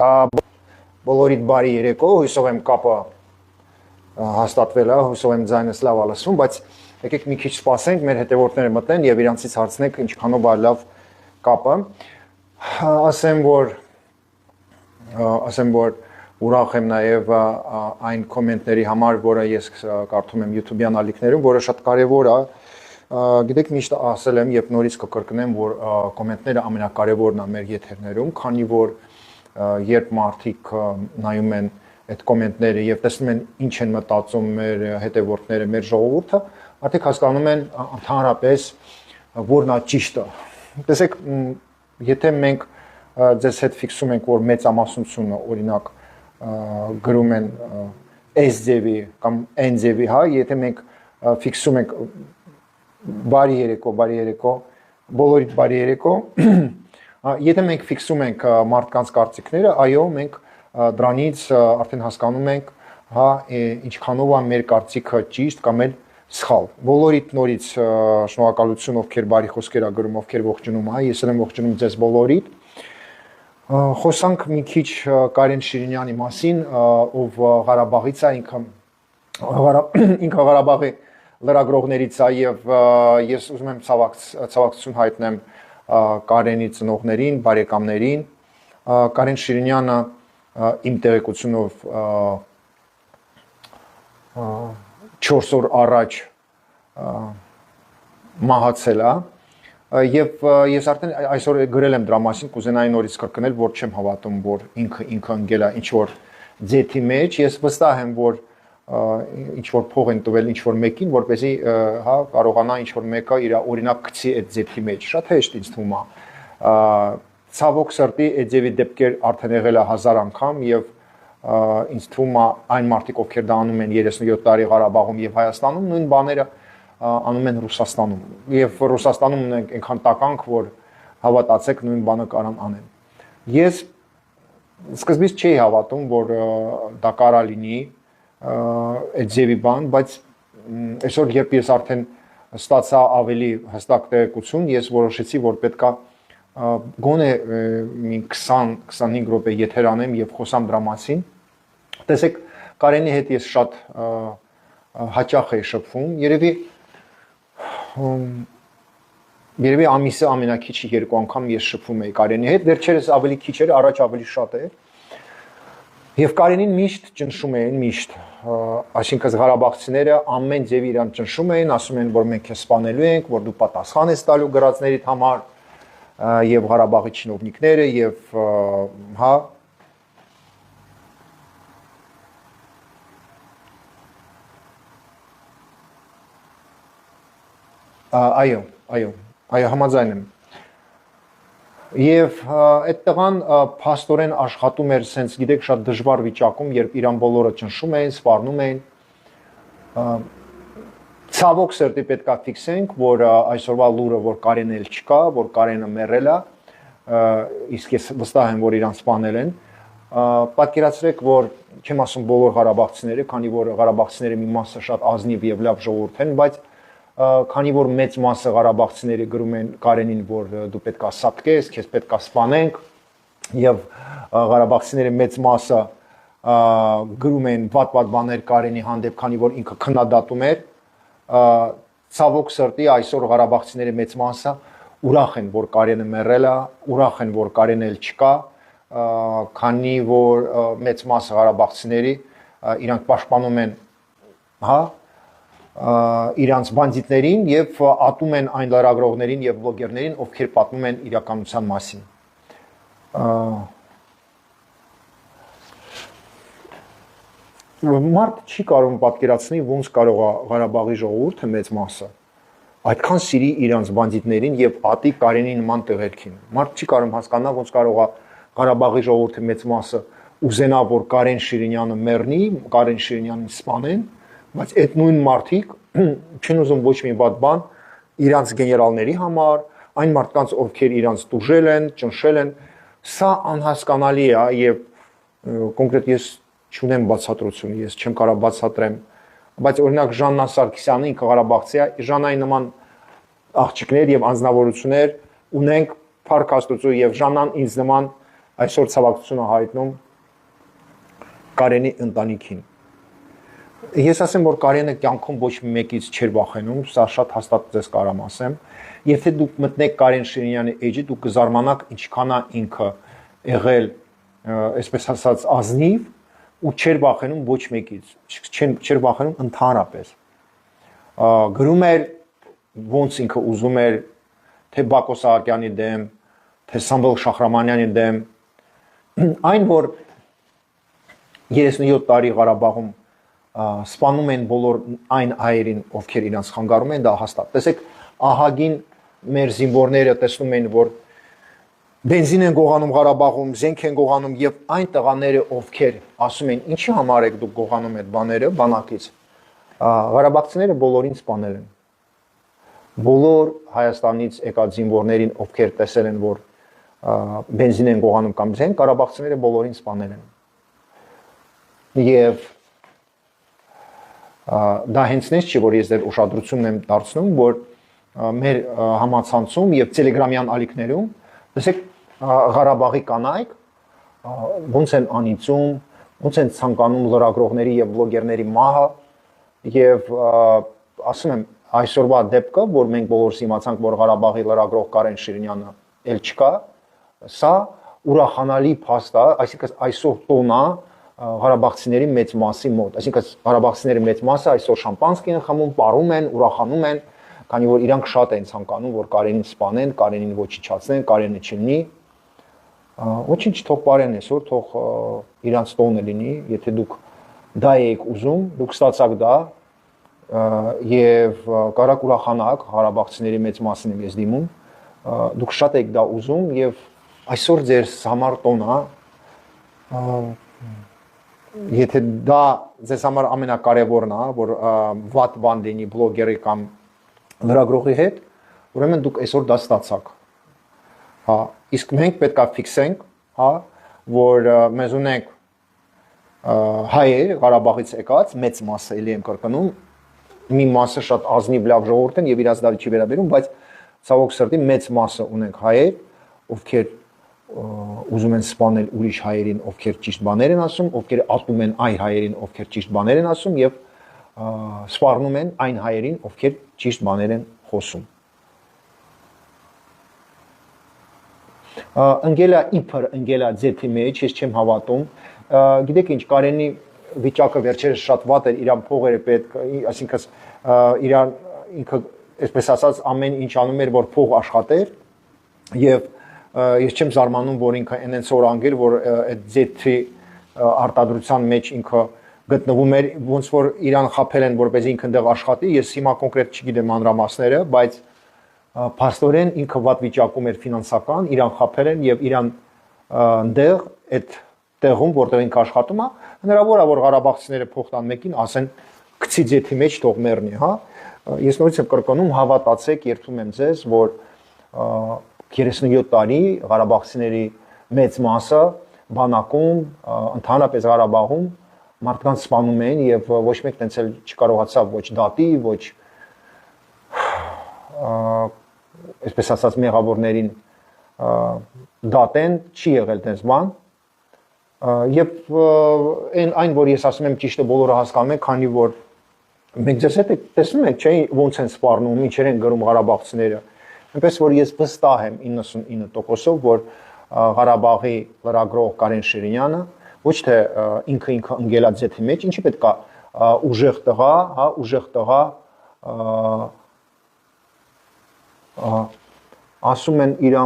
Բոլորիդ բարի երեկո, հույսով եմ կապը հաստատվել է, հույսով եմ ձայնս լավ է լսվում, բայց եկեք մի քիչ սպասենք, մեր հետևորդները մտնեն եւ իրանցից հարցնենք ինչքանով է լավ կապը։ Ասեմ որ ուրախ եմ նաեւ այն կոմենտների համար, որը ես կարդում եմ YouTube-յան ալիքներում, որը շատ կարեւոր է։ Գիտեք, միշտ ասել եմ եւ նորից կկրկնեմ, որ կոմենտները ամենակարևորն է մեր եթերներում, քանի որ երբ մարդիկ նայում են այդ կոմենտները եւ տեսնում են ինչ են մտածում մեր հետևորդները, մեր ժողովուրդը, արդեն հասկանում են ընդհանրապես որն է ճիշտը։ Տեսեք, եթե մենք ձեզ հետ ֆիքսում ենք, որ մեծամասնությունը օրինակ գրում են S ձևի կամ N ձևի, հա, եթե մենք ֆիքսում ենք բարի երեկո, բոլորիդ բարի երեկո, եթե մենք ֆիքսում ենք մարդկանց կարծիքները, այո, մենք դրանից արդեն հասկանում ենք, հա, ինչքանով է մեր կարծիքը ճիշտ կամ էլ սխալ։ Բոլորիդ նորից շնորհակալություն, ովքեր բարի խոսքեր ա գրում, ովքեր ողջունում, հա, ես եմ ողջունում ձեզ բոլորիդ։ Խոսանք մի քիչ Կարեն Շիրինյանի մասին, ով Ղարաբաղից է, ինքը Ղարաբաղի լրագրողներից է եւ ես ուզում եմ ցավակցություն հայտնեմ Կարենի ծնողներին, բարեկամներին։ Կարեն Շիրինյանը իմ տեղեկությունով 4 օր առաջ մահացել է եւ ես արդեն այսօր գրել եմ դրա մասին, կուզենայի նորից կրկնել, որ չեմ հավատում, որ ինքը ընկել է ինչ որ ձեթի մեջ։ Ես վստահ եմ, որ ինչ որ փող են տվել ինչ որ մեկին, որպեսզի հա կարողանա ինչ որ մեկը իր օրինակ գցի այդ ձեթի մեջ։ Շատ հեշտ ինձ թվում է։ Ցավոք սրտի այդ ձևի դեպքեր արդեն եղել է 1000 անգամ եւ ինձ թվում է այն մարդիկ, ովքեր դա անում են 37 տարի Ղարաբաղում եւ Հայաստանում, նույն բաները անում են Ռուսաստանում։ Եվ Ռուսաստանում ունենք այնքան տականք, որ հավատացեք նույն բանը կարան անեն։ Ես սկզբից չէի հավատում, որ դա կարա լինի այդ ձևի բան, բայց այսօր երբ ես արդեն ստացա ավելի հստակ տեղեկություն, ես որոշեցի, որ պետքա գոնե մի 20-25 րոպե եթեր անեմ եւ խոսամ դրա մասին։ Տեսեք, Կարենի հետ ես շատ հաճախ էի շփվում, երևի ամիսը ամենակիչը 2 անգամ ես շփվում էի Կարենի հետ, վերջերս ավելի քիչ էր, առաջ ավելի շատ էր։ Եվ Կարենին միշտ ճնշում էին, միշտ, այսինքն Ղարաբաղցիները ամեն ձև իրան ճնշում էին, ասում են, որ մենք քեզ սպանելու ենք, որ դու պատասխան ես տալու գրածներիդ համար, եւ Ղարաբաղի չինովնիկները եւ հա այո համաձայն եմ եւ այդ տղան փաստորեն աշխատում էր սենց գիտեք շատ դժվար վիճակում, երբ իրան բոլորը ճնշում էին, սպառնում էին։ Ցավոք սրտի պետքա ֆիքսենք, որ այսօրվա լուրը, որ Կարենը էլ չկա, որ Կարենը մեռել է, իսկ ես վստահ եմ, որ իրան սպանել են։ Պատկերացրեք, որ չեմ ասում բոլոր ղարաբաղցիները, քանի որ ղարաբաղցիները մի մասը շատ ազնիվ եւ լավ ժողովուրդ են, բայց քանի որ մեծ մասը ղարաբաղցիները գրում են Կարենին, որ դու պետքա սատկես, քեզ պետքա սպանենք, եւ ղարաբաղցիները մեծ մասը գրում են վատ բաներ Կարենի հանդեպ, քանի որ ինքը քննադատում էր, ցավոք սրտի այսօր ղարաբաղցիների մեծ մասը ուրախ են, որ Կարենը մեռել է, ուրախ են, որ Կարենը էլ չկա, քանի որ մեծ մասը ղարաբաղցիների իրանք պաշտպանում են, հա, իրանց բանդիտներին եւ ատում են այն լրագրողներին եւ բլոգերներին, ովքեր պատմում են իրականության մասին։ Մարդ չի կարող պատկերացնել, ոնց կարող է Ղարաբաղի ժողովուրդը մեծ մասը այդքան սիրի իրանց բանդիտներին եւ ատի Կարենի նման տղերքին։ Մարդ չի կարող հասկանալ, ոնց կարող է Ղարաբաղի ժողովուրդը մեծ մասը ուզենա, որ Կարեն Շիրինյանը մեռնի, Կարեն Շիրինյանին սպանեն, բայց այդ նույն մարդիկ չեն ուզում ոչ մի բադ բան իրանց գեներալների համար, այն մարդկանց, ովքեր իրանց տուժել են, ճնշել են, սա անհասկանալի է եւ կոնկրետ ես չունեմ բացատրություն, ես չեմ կարող բացատրեմ, բայց օրինակ Ժաննա Սարգսյանը ինքը Ղարաբաղցի է, Ժաննայի նման աղջիկներ եւ անձնավորություններ ունենք Փառք Աստծո եւ Ժաննան ինձ նման այսօր ցավակցությունը հայտնում Կարենի ընտանիքին։ Ես ասեմ, որ Կարենը կյանքում ոչ մեկից չէր վախենում, սա շատ հաստատ ձեզ կարամ ասեմ։ Եթե դուք մտնեք Կարեն Շիրինյանի էջը, դուք կզարմանաք ինչքան է ինքը եղել, այսպես ասած, ազնիվ ու չէր վախենում ոչ մեկից, չէր վախենում ընդհանրապես։ Գրում էր ոնց ինքը ուզում էր, թե Բակո Սահակյանի դեմ, թե Սամվել Շախրամանյանի դեմ, այն որ 37 տարի Ղարաբաղում սպանում են բոլոր այն հայերին, ովքեր իրանց խանգարում են, դա հաստատ։ Տեսեք, ահագին մեր զինվորները տեսնում են, որ բենզին են գողանում Ղարաբաղում, զենք են գողանում եւ այն տղաները, ովքեր ասում են, ինչի համար եք դուք գողանում այդ բաները, բանակից, ղարաբաղցիները բոլորին սպանել են։ Բոլոր Հայաստանից եկած զինվորներին, ովքեր տեսել են, որ բենզին են գողանում կամ զենք, ղարաբաղցիները բոլորին սպանել են։ Եվ դա հենց նես չի, որ ես դեր ուշադրությունն եմ դարձնում, որ մեր համացանցում եւ տելեգրամյան ալիքներում, տեսեք, Ղարաբաղի կանայք ոնց են անիծում, ոնց են ցանկանում լրագրողների եւ բլոգերների մահը եւ ասում եմ այսօրվա դեպքը, որ մենք բոլորս իմացանք, որ Ղարաբաղի լրագրող Կարեն Շիրինյանը ել չկա, սա ուրախանալի փաստ է, այսինքն այսօր տոնա Ղարաբաղցիների մեծ մասի մոտ, այսինքն Ղարաբաղցիների մեծ մասը այսօր շամպանսկի են խմում, պարում են, ուրախանում են, քանի որ իրանք շատ են ցանկանում, որ Կարենին սպանեն, Կարենին ոչնչացնեն, Կարենը չլինի։ Ոչինչ թող պարեն այսօր, թող իրանց տոնը լինի, եթե դուք դա եք ուզում, դուք ստացաք դա եւ կարակ ուրախանաք, Ղարաբաղցիների մեծ մասին եմ ես դիմում, դուք շատ եք դա ուզում եւ այսօր ձեր համար տոն է, եթե դա ձեզ համար ամենակարևորն է, որ վատ բան լինի բլոգերի կամ լրագրողի հետ, ուրեմն դուք այսօր դա ստացաք։ Հա, իսկ մենք պետք է ֆիքսենք, հա, որ մեզ ունենք հայեր Ղարաբաղից եկած, մեծ մասը էլի եմ կրկնում, մի մասը շատ ազնիվ լավ ժողովուրդ են եւ իրաց դա չի վերաբերում, բայց ցավոք սրտի մեծ մասը ունենք հայեր, ովքեր ուզում են սպանել ուրիշ հայերին, ովքեր ճիշտ բաներ են ասում, ովքեր ատում են այն հայերին, ովքեր ճիշտ բաներ են ասում եւ սպառնում են այն հայերին, ովքեր ճիշտ բաներ են խոսում։ Ընկելա իբր ընկելա ձեթի մեջ, ես չեմ հավատում։ Գիտեք ինչ, Կարենի վիճակը վերջերս շատ վատ էր, իրան փողերը պետք, այսինքն իրան ինքը, այսպես ասած, ամեն ինչ անում էր, որ փող աշխատեր եւ ես չեմ զարմանում, որ ինքը այնց օր անգել, որ այդ ձեթի արտադրության մեջ ինքը գտնվում էր, ոնց որ իրան խափել են, որպես ինքը այնտեղ աշխատի, ես հիմա կոնկրետ չգիտեմ մանրամասները, բայց փաստորեն ինքը վատ վիճակում էր ֆինանսական, իրան խափել են եւ իրան այնտեղ այդ տեղում, որտեղ ինքը աշխատում է, հնարավոր է, որ Ղարաբաղցիները փող տան մեկին, ասեն գցի ձեթի մեջ թող մեռնի, հա։ Ես նորից եմ կրկնում, հավատացեք, երդում եմ ձեզ, որ 37 տարի Ղարաբաղցիների մեծ մասը բանակում, ընդհանրապես Ղարաբաղում մարդկանց սպանում են եւ ոչ մեկ տենց էլ չկարողացավ ոչ դատի, ոչ այսպես ասած մեղավորներին դատեն, չի եղել տենց բան։ Եվ այն որ ես ասում եմ ճիշտը բոլորը հասկանում են, քանի որ մենք ձեզ հետ տեսնում եք, չէ՞, ոնց են սպառնում, ինչեր են գրում Ղարաբաղցիները։ Այնպես որ ես վստահ եմ 99%-ով, որ Ղարաբաղի լրագրող Կարեն Շիրինյանը ոչ թե ինքը ընկելած ձեթի մեջ, ինչի պետք է ուժեղ տղա, հա, ուժեղ տղա ասում են իր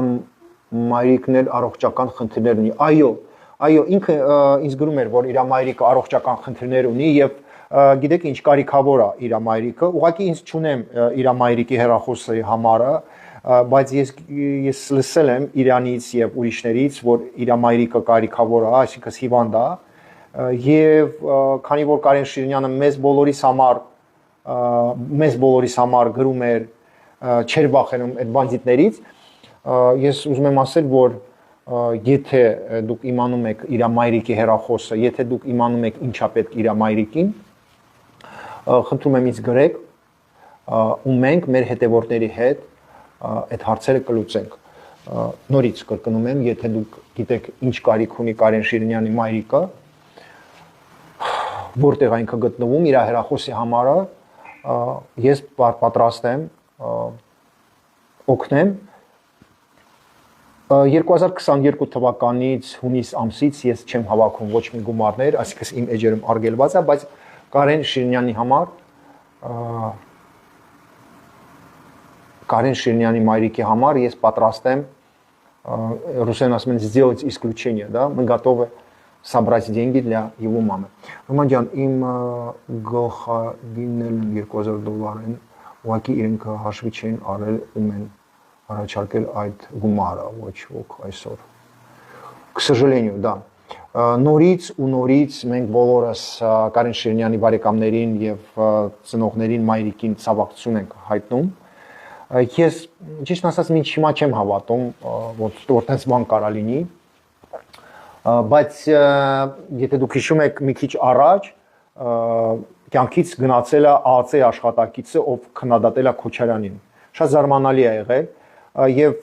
մայրիկն էլ առողջական խնդիրներ ունի։ Այո, ինքը ինձ գրում էր, որ իր մայրիկը առողջական խնդիրներ ունի եւ գիտեք ինչ կարիքավոր է իր մայրիկը։ Ուղղակի ինձ չունեմ իր մայրիկի հեռախոսի համարը, բայց ես լսել եմ Իրանից եւ ուրիշներից, որ իր մայրիկը կարիքավոր է, այսինքն հիվանդ է, եւ քանի որ Կարեն Շիրինյանը մեզ բոլորիս համար գրում էր, չեր վախենում այդ բանդիտներից, ես ուզում եմ ասել, որ եթե դուք իմանում եք իր մայրիկի հեռախոսը, եթե դուք իմանում եք ինչա պետք իր մայրիկին, խնդրում եմ ինձ գրեք, ու մենք մեր հետևորդների հետ այդ հարցերը կլուծենք։ նորից կրկնում եմ, եթե դուք գիտեք ինչ կարիք ունի Կարեն Շիրինյանի մայրիկը, որտեղ այնքը գտնվում իր հեռախոսի համարը, ես պատրաստ եմ օգնեմ 2022 թվականից հունիս ամսից ես չեմ հավաքում ոչ մի գումարներ, այսինքն իմ էջերում արգելված է, բայց Կարեն Շիրինյանի համար Карен Ширинյանի մայրիկի համար ես պատրաստ եմ русские ասում են сделать исключение, да, мы готовы собрать деньги для его мамы. Ռոման ջան, իմ գլխագինն էլ $2000 են, ուղղակի իրենք հաշվի չեն արել ում են առաջարկել այդ գումարը, ոչ ոք այսօր. К сожалению, да. Նորից ու նորից մենք բոլորս Կարեն Շիրինյանի բարեկամներին եւ ծնողներին, մայրիկին ցավակցություն ենք հայտնում. Ես ճիշտ ասած մինչ հիմա չեմ հավատում, որ տենց բան կարա լինի, բայց եթե դուք հիշում եք մի քիչ առաջ կյանքից գնացել է ԱԱՑ աշխատակիցը, ով քննադատել է Քոչարյանին, շատ զարմանալի է եղել եւ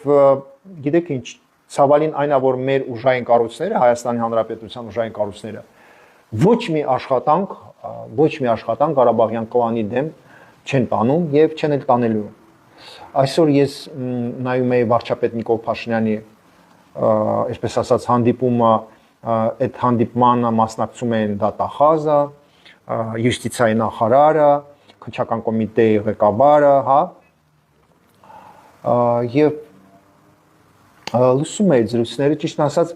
գիտեք ինչ, ցավալին այն է, որ մեր ուժային կառույցները, Հայաստանի Հանրապետության ուժային կառույցները ոչ մի աշխատանք Ղարաբաղյան կլանի դեմ չեն տանում եւ չեն էլ տանելու։ Այսօր ես նայում եի վարչապետ Նիկոլ Փաշինյանի, այսպես ասած, հանդիպումը, այդ հանդիպմանը մասնակցում են դատախազը, յուստիցիայի նախարարը, քննչական կոմիտեի ղեկավարը, հա, եւ լսում էի զրույցները, ճիշտ ասած,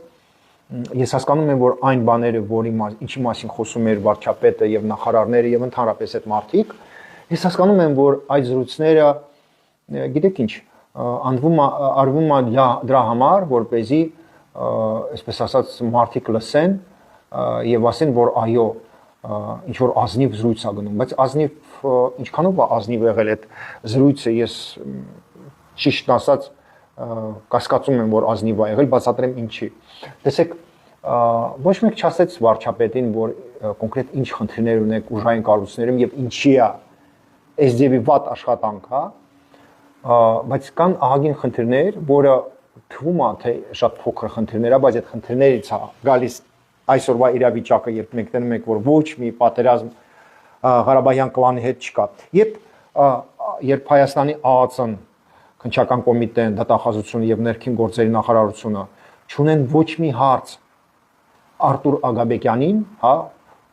ես հասկանում եմ, որ այն բաները, ինչի մասին խոսում էր վարչապետը եւ նախարարները եւ ընդհանրապես այդ մարդիկ, ես հասկանում եմ, որ այդ զրույցները գիտեք ինչ, արվում է դրա համար, որպեսզի, այսպես ասած, մարդիկ լսեն եւ ասեն, որ այո, ինչ որ ազնիվ զրույց է գնում, բայց ազնիվ ինչքանով է ազնիվ եղել այդ զրույցը, ես ճիշտ ասած կասկածում եմ, որ ազնիվ է եղել, բացատրեմ ինչի։ Տեսեք, ոչ մեկ չասեց վարչապետին, որ կոնկրետ ինչ խնդիրներ ունեք ուժային կառույցներում եւ ինչի է այս ձևի վատ աշխատանք, հա, բայց կան ահագին խնդիրներ, որը թվում է, թե շատ փոքր խնդիրներ է, բայց այդ խնդիրներից է գալիս այսօրվա իրավիճակը, երբ մենք տենում ենք, որ ոչ մի պատերազմ Ղարաբաղյան կլանի հետ չկա։ Երբ Հայաստանի ԱԱՑ-ն, քննչական կոմիտեն, դատախազությունը եւ ներքին գործերի նախարարությունը չունեն ոչ մի հարց Արտուր Ագաբեկյանին, հա,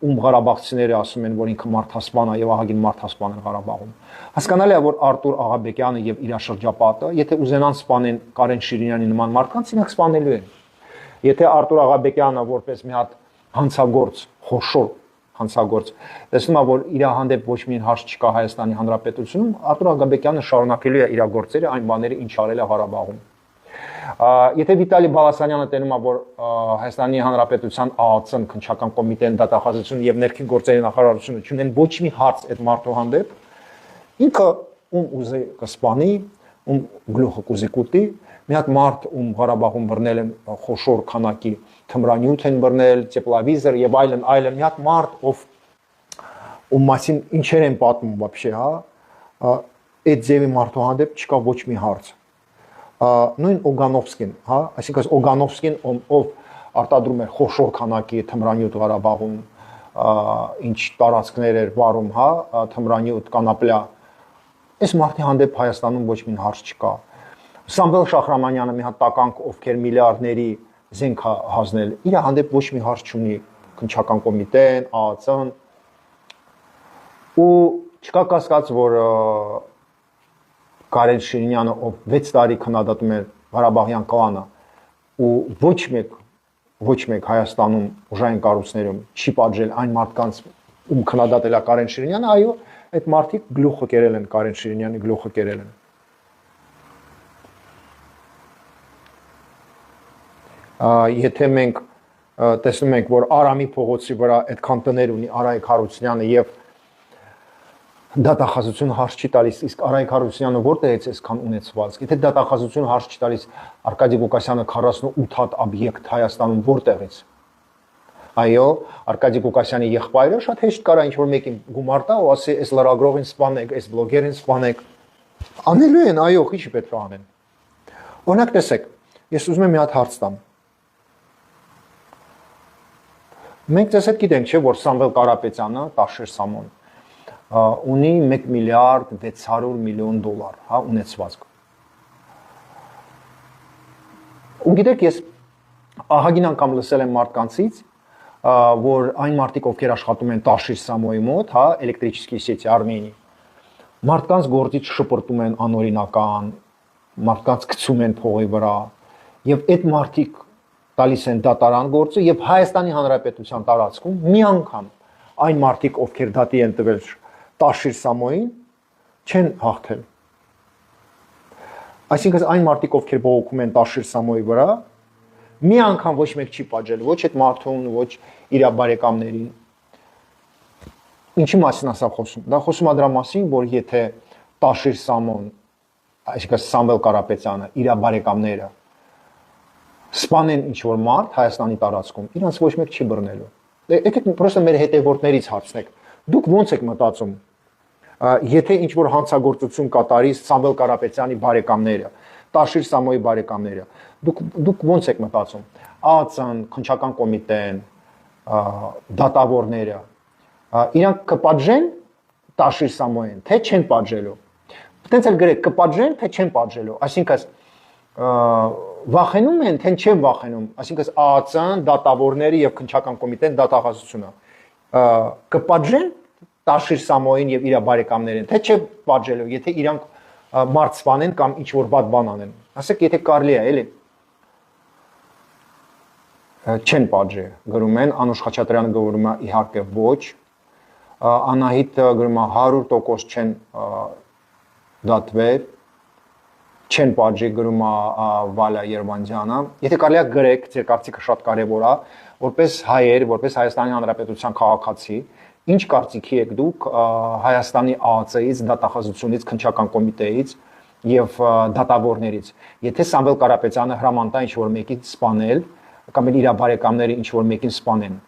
ում ղարաբաղցիները ասում են, որ ինքը մարդասպան է եւ ահագին մարդասպան է Ղարաբաղում։ Հասկանալի է, որ Արտուր Աղաբեկյանը եւ իր շրջապատը, եթե ուզենան սպանեն Կարեն Շիրինյանի նման մարդկանց, ինք սպանելու են։ Եթե Արտուր Աղաբեկյանը որպես մի հատ հանցագործ, խոշոր հանցագործ, տեսնում է, որ իր հանդեպ ոչ մի հարց չկա Հայաստանի Հանրապետությունում, Արտուր Աղաբեկյանը շարունակելու է իր գործերը, այն բաները, ինչ արել է Ղարաբաղում։ Եթե Վիտալի Բալասանյանը տենում է, որ Հայաստանի Հանրապետության ԱԱՑ-ն, քննչական կոմիտեն, դատախազությունը եւ ներքին գործերի նախարարությունը չունեն ոչ մի հարց այդ մարդու հանդեպ, ինքը ում ուզի կսպանի, ում գլուխը կուզի կուտի, մի հատ մարդ ում Ղարաբաղում բռնել են խոշոր քանակի թմրանյութ են բռնել, տեպլավիզոր եւ այլն, մի հատ մարդ, ում մասին ինչեր են պատմում вообще, հա, այդ ձևի մարդու հանդեպ չկա ոչ մի հարց։ Նույն Օգանովսկին, հա, այսինքն Օգանովսկին, ով արտադրում էր խոշոր քանակի թմրանյութ Ղարաբաղում, ինչ տարածքներ էր վարում, հա, թմրանյութ, կանապլյա, այս մարդի հանդեպ Հայաստանում ոչ մի հարց չկա։ Սամվել Շախրամանյանը մի հատ տականք, ովքեր միլիարդների զենք հանձնել, իր հանդեպ ոչ մի հարց չունի քննչական կոմիտեն, ԱԱՑ-ն, ու չկա կասկած, որ Կարեն Շիրինյանը, ով 6 տարի քննադատում էր Ղարաբաղյան կլանը, ու ոչ մեկ Հայաստանում ուժային կառույցներում չի պատժել այն մարդկանց, ում քննադատել է Կարեն Շիրինյանը, այո, այդ մարդիկ գլուխը կերել են, Կարեն Շիրինյանի գլուխը կերել են։ Եթե մենք տեսնում ենք, որ Արամի փողոցի վրա այդքան տներ ունի Արայիկ Հարությունյանը եւ դատախազությունը հարց չի տալիս, իսկ Արայիկ Հարությունյանը որտեղից է այսքան ունեցված։ Եթե դատախազությունը հարց չի տալիս Արկադի Ղուկասյանը 48 հատ օբյեկտ Հայաստանում որտեղից։ Այո, Արկադի Ղուկասյանի եղբայրը շատ հեշտ կարա ինչ-որ մեկին գումար տա ու ասի, այս լրագրողին սպանեք, այս բլոգերին սպանեք։ Անելու են, այո, ինչի պետք է անեն։ Օրինակ տեսեք, Ես ուզում եմ մի հատ հարց տամ։ Մենք դες հետ գիտենք, չէ, որ Սամվել Կարապետյանը, Տաշիր Սամոն, ունի 1 միլիարդ 600 միլիոն դոլար, հա, ունեցվածք։ Ու գիտեք, ես ահագին անգամ լսել եմ մարդկանցից, որ այն մարդիկ, ովքեր աշխատում են Տաշիր Սամոյի մոտ, հա, էլեկտրические сети Արմենիի, մարդկանց գործից շպրտում են անօրինական, մարդկանց գցում են փողի վրա, եւ այդ մարդիկ տալիս են դատարան գործը եւ Հայաստանի Հանրապետության տարածքում մի անգամ այն մարդիկ, ովքեր դատի են տվել Տաշիր Սամոյին, չեն հաղթել։ Այսինքն այն մարդիկ, ովքեր բողոքում են Տաշիր Սամոյի վրա, մի անգամ ոչ մեկ չի պատժել, ոչ այդ մարդուն, ոչ իր բարեկամներին։ Ինչի մասին ասա խոսում։ Դա խոսում է դրա մասին, որ եթե Տաշիր Սամոն, այսինքն Սամվել Կարապետյանը, իր բարեկամները սպանեն ինչ-որ մարդ Հայաստանի տարածքում, իրանց ոչ մեկ չի բռնելու։ Եկեք պրոստը մեր հետևորդներից հարցնեք։ Դուք ո՞նց եք մտածում, եթե ինչ-որ հանցագործություն կատարի Սամվել Կարապետյանի բարեկամները, Տաշիր Սամոյի բարեկամները, դուք ո՞նց եք մտածում։ ԱԱԾ-ն, Քննչական կոմիտեն, դատավորները, իրանք կպատժեն Տաշիր Սամոյին, թե չեն պատժելու։ Տենց էլ գրեք, կպատժեն, թե չեն պատժելու։ Այսինքն վախենում են, թե չեն վախենում, այսինքն ԱԱԾ-ն, դատավորները եւ Քննչական կոմիտեն դատախազությունը կպատժեն Տաշիր Սամոյին եւ իր բարեկամներին, թե չէ պատժելու, եթե իրանք մարդ սպանեն կամ ինչ որ բադ բան անեն։ Ասեք, եթե կարելի է, էլի չեն պատժի, գրում են, Անուշ Խաչատրյանը գրում է իհարկե ոչ, Անահիտ գրում է 100% չեն դատվել, չեն պատժի, գրում է Վալա Երվանդյանը։ Եթե կարելի է գրեք, ձեր կարծիքը շատ կարևոր է, որպես հայեր, որպես Հայաստանի Հանրապետության քաղաքացի, ինչ կարծիքի եք դուք Հայաստանի ԱԱԾ-ից, դատախազությունից, Քննչական կոմիտեից եւ դատավորներից։ Եթե Սամվել Կարապետյանը հրամանտա ինչ-որ մեկին սպանել, կամ իր բարեկամները ինչ-որ մեկին սպանեն,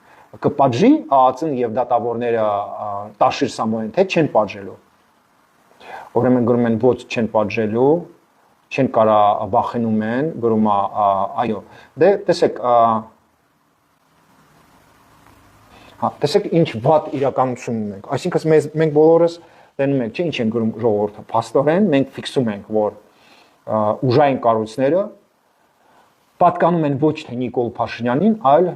կպատժի ԱԱԾ-ն եւ դատավորները Տաշիր Սամոյին, թե չեն պատժելու։ Ուրեմն գրում են ոչ չեն պատժելու, չեն կարա վախենում են, գրում է այո։ Դե տեսեք, տեսեք ինչ վատ իրականություն ունենք։ Այսինքն մենք բոլորս տենում ենք, չէ՞, ինչ են գրում ժողովուրդը, փաստորեն մենք ֆիքսում ենք, որ ուժային կառույցները պատկանում են ոչ թե Նիկոլ Փաշինյանին, այլ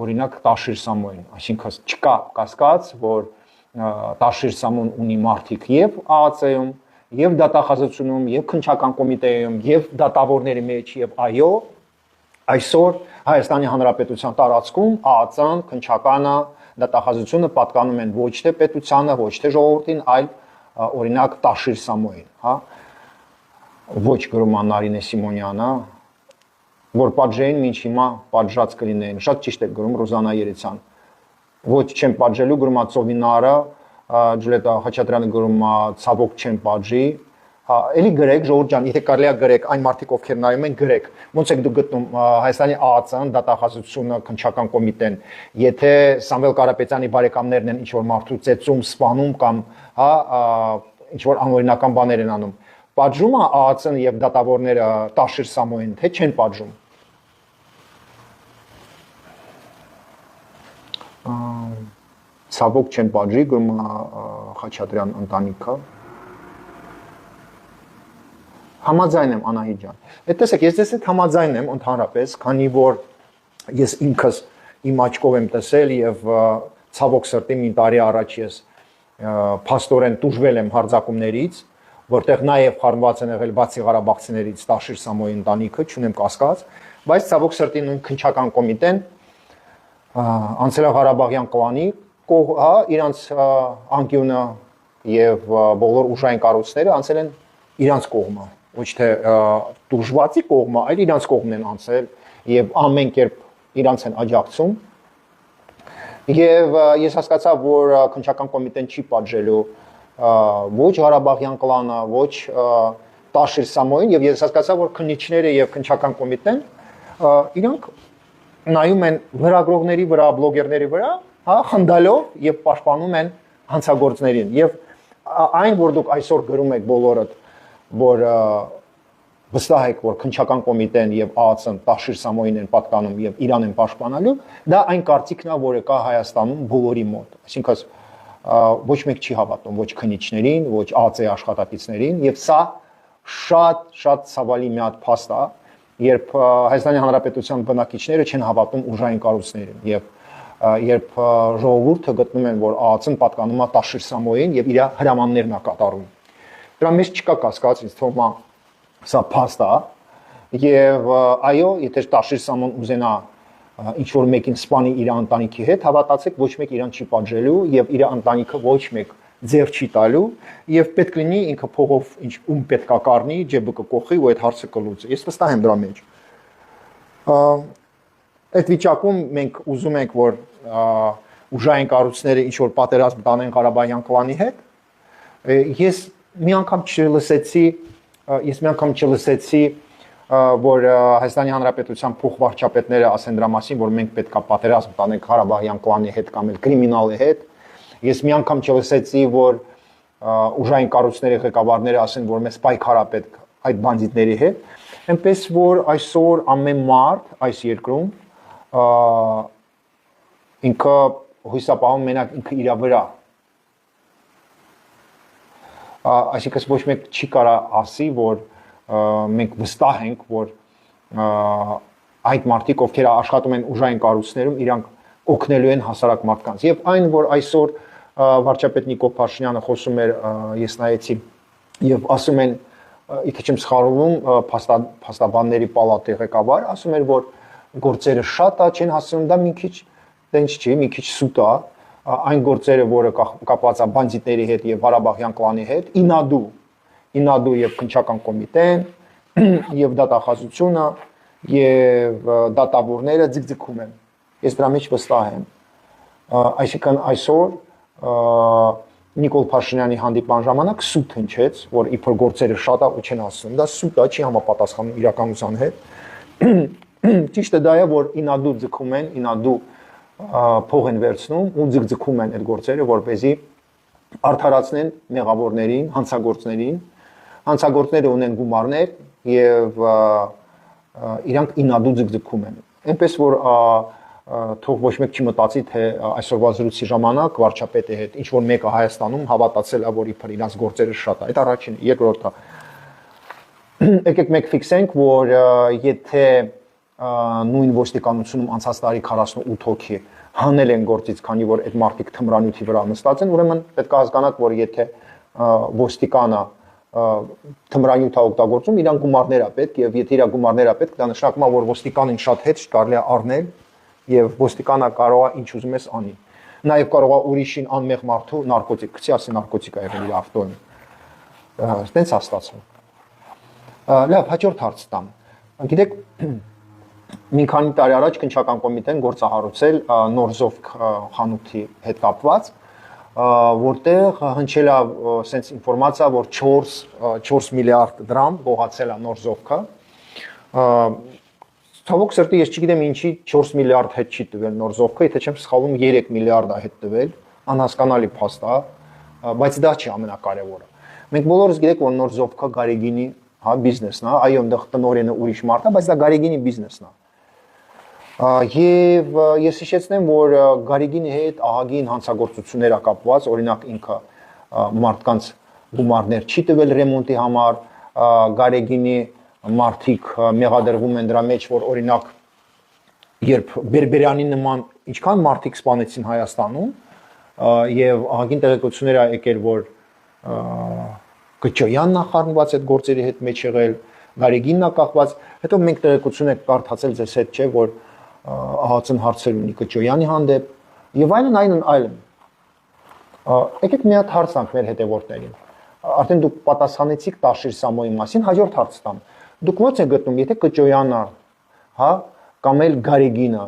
օրինակ Տաշիր Սամոյին։ Այսինքն չկա կասկած, որ Տաշիր Սամոն ունի մարդիկ եւ ԱԱԾ-ում, եւ դատախազությունում, եւ Քննչական կոմիտեում, եւ դատավորների մեջ, եւ այո, այսօր Հայաստանի Հանրապետության տարածքում ԱԱԾ-ն, Քննչականը, դատախազությունը պատկանում են ոչ թե պետությանը, ոչ թե ժողովրդին, այլ օրինակ Տաշիր Սամոյին, հա։ Ոչ գրում է Նարինե Սիմոնյանը, որ պատժեին մինչ հիմա պատժած կլինեին։ Շատ ճիշտ է գրում Ռոզանա Երեցյան։ Ոչ չեն պատժելու, գրում է Ծովինարը, Ջուլիետա Խաչատրյանը գրում է ցավոք չեն պատժի։ Հա, էլի գրեք, ժողովուրդ ջան, եթե կարելի է գրեք, այն մարդիկ ովքեր նայում են, գրեք։ Ոնց եք դուք գտնում Հայաստանի ԱԱԾ-ն, դատախազությունը, Քննչական կոմիտեն, եթե Սամվել Կարապետյանի բարեկամներն են ինչ-որ մարդու ծեծում, սպանում կամ, հա, ինչ-որ անօրինական բաներ են անում, պատժում է ԱԱԾ-ն եւ դատավորները Տաշիր Սամոյին, թե չեն պատժում։ Ցավոք չեն պատժի, գրում է Խաչատրյան ընտանիքը։ Համաձայն եմ Անահիտ ջան։ Տեսեք, ես դες հետ համաձայն եմ ընդհանրապես, քանի որ ես ինքս իմ աչքով եմ տեսել եւ ցավոք սրտի մի տարի առաջ ես փաստորեն տուժվել եմ հարձակումներից, որտեղ նաեւ խառնված են եղել բացի Ղարաբաղցիներից Տաշիր Սամոյի ընտանիքը, չունեմ կասկած, բայց ցավոք սրտի նույն Քննչական կոմիտեն անցել է Ղարաբաղյան կլանի հա, իրանց անկյունը եւ բոլոր ուժային կառույցները անցել են իրանց կողմը, ոչ թե դժվարի կողմը, այլ իրանց կողմն են անցել եւ ամեն կերպ իրանց են աջակցում։ Եվ ես հասկացա, որ Քննչական կոմիտեն չի պատժելու ոչ Ղարաբաղյան կլանը, ոչ Տաշիր Սամոյին եւ ես հասկացա, որ քննիչները եւ Քննչական կոմիտեն իրանք նայում են լրագրողների վրա, բլոգերների վրա, հա, խնդալով եւ պաշտպանում են հանցագործներին։ Եվ այն, որ դուք այսօր գրում եք բոլորդ, որ վստահ եք, որ քննչական կոմիտեն եւ ԱԱՑ-ն Տաշիր Սամոյին են պատկանում եւ Իրան են պաշտպանելու, դա այն կարծիքն է, որը կա Հայաստանում բոլորի մոտ։ Այսինքն ոչ մեկ չի հավատում ոչ քննիչներին, ոչ ԱԱՑ-ի աշխատակիցներին եւ սա շատ ցավալի մի հատ փաստ է, երբ Հայաստանի Հանրապետության բնակիչները չեն հավատում ուժային կառույցներին եւ երբ ժողովուրդը գտնում են, որ ԱԱՑ-ն պատկանում է Տաշիր Սամոյին եւ իր հրամաններն է կատարում։ Դրա մեջ չկա կասկած, ինձ թվում է սա փաստ է եւ այո, եթե Տաշիր Սամոն ուզենա ինչ որ մեկին սպանի իր ընտանիքի հետ, հավատացեք, ոչ մեկ իրան չի պատժելու եւ իր ընտանիքը ոչ մեկ ձեռ չի տալու եւ պետք լինի ինքը փողով ինչ ում պետքա կառնի, ջեբը կկոխի ու այդ հարցը կլուծի։ Ես վստահ եմ դրա մեջ։ Այդ վիճակում մենք ուզում ենք, որ ուժային կառույցները ինչ որ պատերազմ տանեն Ղարաբաղյան կլանի հետ։ Ես մի անգամ չլսեցի, որ Հայաստանի Հանրապետության փոխվարչապետները ասեն դրա մասին, որ մենք պետքա պատերազմ տանենք Ղարաբաղյան կլանի հետ կամ էլ կրիմինալի հետ։ Ես մի անգամ չլսեցի, որ ուժային կառույցների ղեկավարները ասեն, որ մեզ պայքար է պետք այդ բանդիտների հետ։ Այնպես որ այսօր ամեն մարդ այս երկրում ինքը հույսապահում մենակ ինքը իր վրա։ Այսինքն ոչ մեկ չի կարա ասի, որ մենք վստահ ենք, որ այդ մարդիկ, ովքեր աշխատում են ուժային կառույցներում, իրանք օգնելու են հասարակ մարդկանց։ Եվ այն, որ այսօր վարչապետ Նիկոլ Փաշինյանը խոսում էր, ես նայեցի, եւ ասում են, եթե չեմ սխալվում, փաստաբանների պալատի ղեկավար ասում էր, որ գործերը շատ է, չեն հասցնում, դա մի քիչ տենց չի, մի քիչ սուտ է, այն գործերը, որը կապված է բանդիտների հետ եւ Ղարաբաղյան կլանի հետ, ինադու եւ քննչական կոմիտեն եւ դատախազությունը եւ դատավորները ձգձգում են։ Ես դրա մեջ վստահ եմ։ Այսինքն այսօր Նիկոլ Փաշինյանի հանդիպման ժամանակ սուտ հնչեց, որ իբր գործերը շատ է ու չեն ասում։ Դա սուտ է, չի համապատասխանում իրականության հետ։ Ճիշտը դա է, որ ինադու ձգում են, ինադու փող են վերցնում ու ձգձգում են այդ գործերը, որպեսզի արդարացնեն մեղավորներին, հանցագործներին։ Հանցագործները ունեն գումարներ եւ իրանք ինադու ձգձգում են։ Այնպես որ թող ոչ մեկ չի մտածի, թե այսօրվա զրույցի ժամանակ վարչապետի հետ ինչ որ մեկը Հայաստանում հավատացել է, որ իբր իրանց գործերը շատ է։ Այդ առաջինը, երկրորդը։ Եկեք մեկ ֆիքսենք, որ եթե նույն ոստիկանությունում անցած տարի 48 հոգի հանել են գործից, քանի որ այդ մարդիկ թմրանյութի վրա նստած են, ուրեմն պետք է հասկանաք, որ եթե ոստիկանը թմրանյութ է օգտագործում, իրան գումարներ է պետք, եւ եթե իր գումարներ է պետք, դա նշանակում է, որ ոստիկանին շատ հետ կարելի է առնել եւ ոստիկանը կարող է ինչ ուզում ես անի։ Նաեւ կարող է ուրիշին անմեղ մարդու նարկոտիկ, գցի ասի նարկոտիկ է եղել իր ավտոյում։ Այդտենց է ստացվում։ Լավ, հաջորդ հարց տամ։ Գիտեք, մի քանի տարի առաջ քննչական կոմիտեն գործահարուցել Նորզովք խանութի հետ կապված, որտեղ հնչել է sense ինֆորմացիա, որ 4 միլիարդ դրամ գողացել է Նորզովքը։ Ցավոք սրտի ես չգիտեմ ինչի 4 միլիարդ հետ չի տվել Նորզովքը, եթե չեմ սխալվում 3 միլիարդ է հետ տվել, անհասկանալի փաստ է, բայց դա չի ամենակարևորը։ Մենք բոլորս գիտենք, որ Նորզովքը Գարեգինի, հա, բիզնեսն է, այո, այնտեղ տնօրենը ուրիշ մարդ է, բայց դա Գարեգինի բիզնեսն է։ Եվ ես հիշեցնեմ, որ Գարեգինի հետ ահագին հանցագործություններ ա կապված, օրինակ ինքը մարդկանց գումարներ չի տվել ռեմոնտի համար, Գարեգինի մարդիկ մեղադրվում են դրա մեջ, որ օրինակ երբ Բերբերյանի նման ինչքան մարդիկ սպանեցին Հայաստանում եւ ահագին տեղեկություններ ա եկել, որ Կճոյանն ա խառնված այդ գործերի հետ մեջ եղել, Գարեգինն ա կախված, հետո մենք տեղեկություն եք կարդացել ձեզ հետ, չէ, որ ԱԱՑ-ն հարցեր ունի Կճոյանի հանդեպ եւ այլն։ Եկեք մի հատ հարց տանք մեր հետևորդներին։ Արդեն դուք պատասխանեցիք Տաշիր Սամոյի մասին, հաջորդ հարց տամ։ Դուք ո՞նց եք գտնում, եթե Կճոյանը, հա, կամ էլ Գարեգինը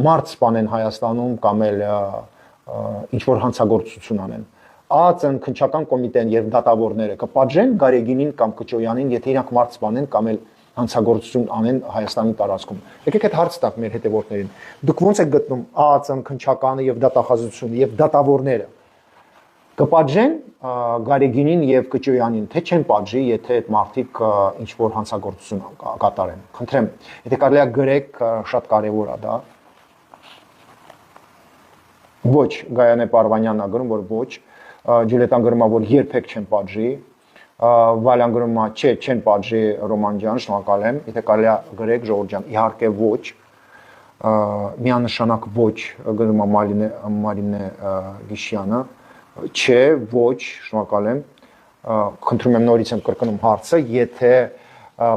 մարդ սպանեն Հայաստանում կամ էլ ինչ որ հանցագործություն անեն, ԱԱՑ-ն, քննչական կոմիտեն եւ դատավորները կպատժեն Գարեգինին կամ Կճոյանին, եթե իրանք մարդ սպանեն կամ էլ հանցագործություն անեն Հայաստանի տարածքում։ Եկեք այդ հարց տանք մեր հետևորդներին։ Դուք ո՞նց եք գտնում ԱԱՑ-ն, քննչականը եւ դատախազությունը եւ դատավորները կպատժեն Գարեգինին եւ Կճոյանին, թե չեն պատժի, եթե այդ մարդիկ ինչ որ հանցագործություն կատարեն։ Խնդրեմ, եթե կարելի է գրեք, շատ կարեւոր է դա։ Ոչ, Գայանե Պարվանյանն է գրում, որ ոչ, Ջուլիետան գրում է, որ երբեք չեն պատժի, Վալյան գրում է, չէ, չեն պատժի Ռոման ջան, շնորհակալ եմ, եթե կարելի է գրեք Ժողովուրդ ջան, իհարկե ոչ, միանշանակ ոչ, գրում է Մարինե Գիշյանը, չէ, ոչ, շնորհակալ եմ, խնդրում եմ նորից եմ կրկնում հարցը, եթե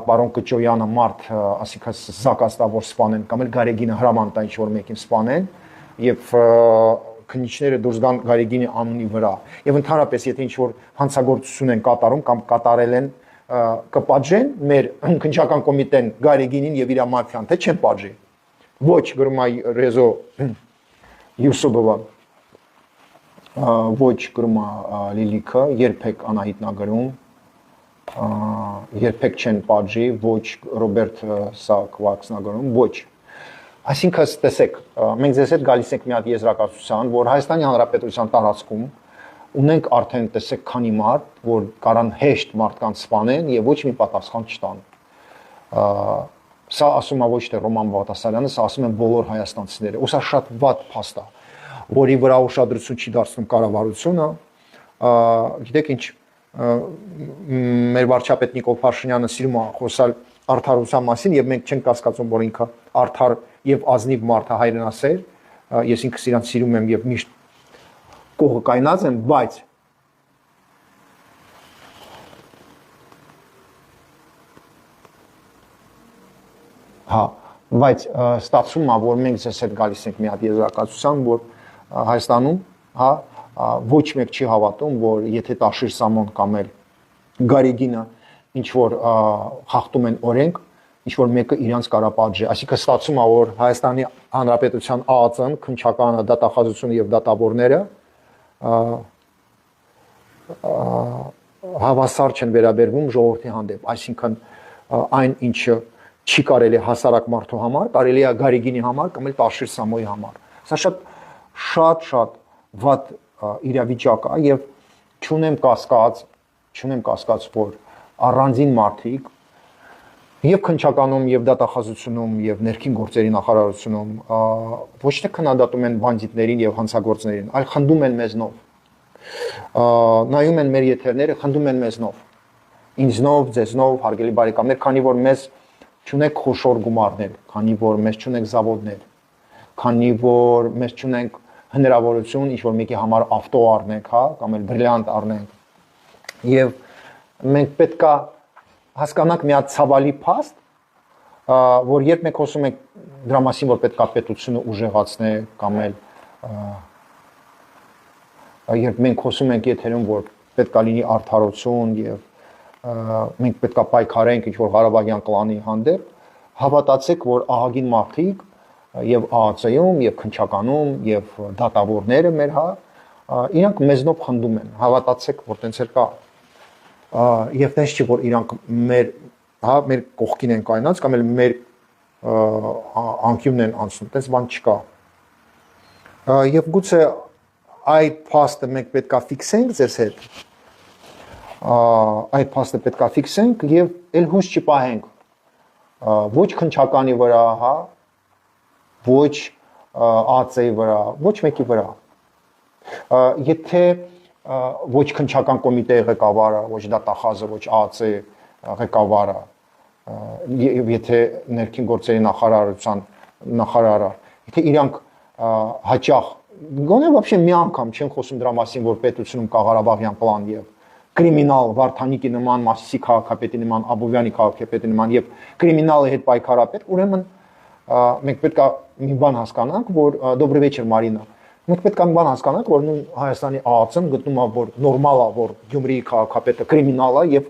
պարոն Կճոյանը մարդ, ասիկա զակաստավոր սպանեն կամ էլ Գարեգինը հրաման տա ինչ-որ մեկին սպանեն եւ քննիչները դուրս գան Գարեգինի անունի վրա եւ ընդհանրապես եթե ինչ-որ հանցագործություն են կատարում կամ կատարել են կպատժեն մեր քննչական կոմիտեն Գարեգինին եւ իր մաֆիան, թե չեն պատժի։ Ոչ, գրում է Ռեզո Յուսուբովը, ոչ գրում է Լիլիքը, երբեք Անահիտն է գրում, երբեք չեն պատժի, ոչ Ռոբերտ Սակվաքսն է գրում, ոչ։ Այսինքն տեսեք, մենք ձեզ հետ գալիս ենք մի հատ եզրակացության, որ Հայաստանի Հանրապետության տարածքում ունենք արդեն տեսեք քանի մարդ, որ կարան հեշտ մարդկանց սպանեն եւ ոչ մի պատասխան չտան։ Սա ասում է ոչ թե Ռոման Բաղդասարյանը, սա ասում են բոլոր հայաստանցիները։ Ու սա շատ վատ փաստ է, որի վրա ուշադրություն չի դարձնում կառավարությունը։ Գիտեք ինչ, մեր վարչապետ Նիկոլ Փաշինյանը սիրում է խոսալ արդարության մասին եւ մենք չենք կասկածում, որ ինքը արդար եւ ազնիվ մարդ է, հայրենասեր, ես ինքս իրան սիրում եմ եւ միշտ կողը կայնած եմ, բայց բայց ստացվում է, որ մենք ձեզ հետ գալիս ենք մի հատ եզրակացության, որ Հայաստանում, ոչ մեկ չի հավատում, որ եթե Տաշիր Սամոն կամ էլ Գարեգինը ինչ որ խախտում են օրենք, ինչ որ մեկը իրանց կարա պատժի։ Այսինքն ստացվում է, որ Հայաստանի Հանրապետության ԱԱԾ-ն, քննչականը, դատախազությունը եւ դատավորները հավասար չեն վերաբերվում ժողովրդի հանդեպ, այսինքն այն ինչը չի կարելի հասարակ մարդու համար, կարելի է Գարեգինի համար կամ էլ Տաշիր Սամոյի համար։ Սա շատ վատ իրավիճակ է եւ չունեմ կասկած, որ առանձին մարդիկ եւ քննչականում եւ դատախազությունում եւ ներքին գործերի նախարարությունում ոչ թե քննադատում են բանդիտներին եւ հանցագործներին, այլ խնդում են մեզնով։ Նայում են մեր եթերները, խնդում են մեզնով։ Ինձնով, ձեզնով, հարգելի բարեկամներ, քանի որ մեզ չունենք խոշոր գումարներ, քանի որ մեզ չունենք զավոդներ, քանի որ մեզ չունենք հնարավորություն ինչ որ մեկի համար ավտո առնենք, հա, կամ էլ բրիլիանտ առնենք։ Եվ մենք պետքա հասկանանք մի հատ ցավալի փաստ, որ երբ մենք խոսում ենք դրա մասին, որ պետքա պետությունը ուժեղացնել կամ էլ երբ մենք խոսում ենք եթերում, որ պետքա լինի արդարություն եւ մենք պետքա պայքարենք ինչ որ Ղարաբաղյան կլանի հանդեպ, հավատացեք, որ ահագին մարդիկ եւ ԱԱԾ-ում եւ քննչականում եւ դատավորները մեր իրանք մեզնով խնդում են, հավատացեք, որ տենց էլ կա։ Եվ տես չի, որ իրանք մեր կողքին են կայնած կամ էլ մեր անկյունն են անցնում, տենց բան չկա։ Եվ գուցե այդ փաստը մենք պետքա ֆիքսենք ձեզ հետ, այդ փաստը պետքա ֆիքսենք եւ էլ հույս չպահենք ոչ քննչականի վրա, հա, ոչ ԱԱԾ-ի վրա, ոչ մեկի վրա։ Եթե ոչ քննչական կոմիտեի ղեկավարը, ոչ դատախազը, ոչ ԱԱԾ-ի ղեկավարը, եւ եթե ներքին գործերի նախարարության նախարարը, եթե իրանք հաճախ գոնե вообще մի անգամ չեն խոսում դրա մասին, որ պետությունում կա Ղարաբաղյան պլան եւ կրիմինալ Վարդանիկի նման, Մասիսի քաղաքապետի նման, Աբովյանի քաղաքապետի նման եւ կրիմինալի հետ պայքարապետ, ուրեմն մենք պետք է մի բան հասկանանք, որ Добрый вечер, Մարինա։ Մենք պետք է մի բան հասկանանք, որ նույն Հայաստանի ԱԱԾ-ն գտնում է, որ նորմալ է, որ Գյումրիի քաղաքապետը կրիմինալ է եւ